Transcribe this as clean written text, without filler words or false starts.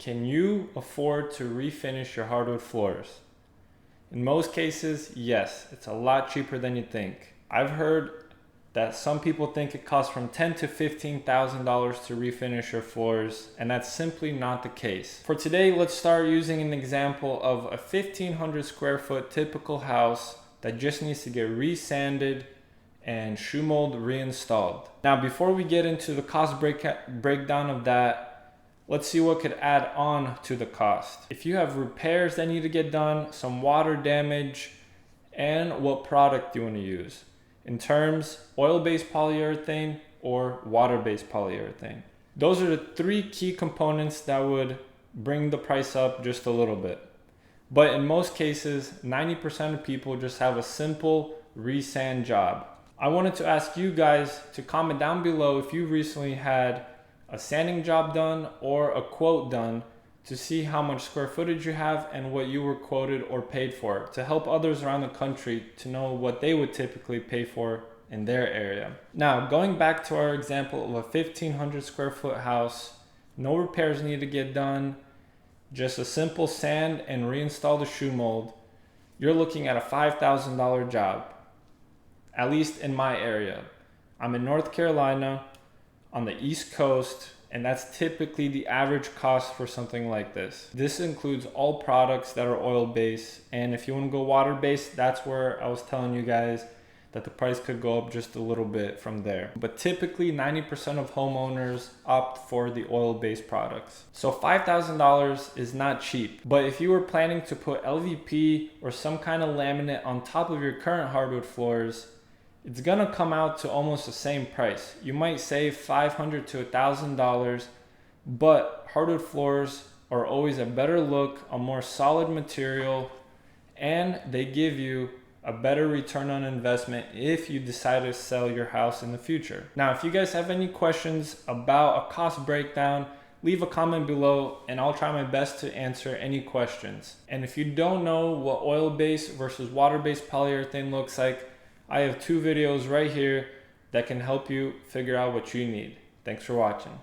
Can you afford to refinish your hardwood floors? In most cases, yes, it's a lot cheaper than you think. I've heard that some people think it costs from $10,000 to $15,000 to refinish your floors, and that's simply not the case. For today, let's start using an example of a 1,500 square foot typical house that just needs to get resanded and shoe mold reinstalled. Now, before we get into the cost breakdown of that, let's see what could add on to the cost. If you have repairs that need to get done, some water damage, and what product you want to use. In terms, oil-based polyurethane or water-based polyurethane. Those are the three key components that would bring the price up just a little bit. But in most cases, 90% of people just have a simple resand job. I wanted to ask you guys to comment down below if you recently had a sanding job done or a quote done to see how much square footage you have and what you were quoted or paid for, to help others around the country to know what they would typically pay for in their area. Now, going back to our example of a 1,500 square foot house, no repairs need to get done, just a simple sand and reinstall the shoe mold, you're looking at a $5,000 job, at least in my area. I'm in North Carolina on the East Coast, and that's typically the average cost for something like this. This includes all products that are oil-based, and if you want to go water-based, that's where I was telling you guys that the price could go up just a little bit from there. But typically 90% of homeowners opt for the oil-based products. So $5,000 is not cheap, but if you were planning to put LVP or some kind of laminate on top of your current hardwood floors, it's gonna come out to almost the same price. You might save $500 to $1,000, but hardwood floors are always a better look, a more solid material, and they give you a better return on investment if you decide to sell your house in the future. Now, if you guys have any questions about a cost breakdown, leave a comment below and I'll try my best to answer any questions. And if you don't know what oil-based versus water-based polyurethane looks like, I have two videos right here that can help you figure out what you need. Thanks for watching.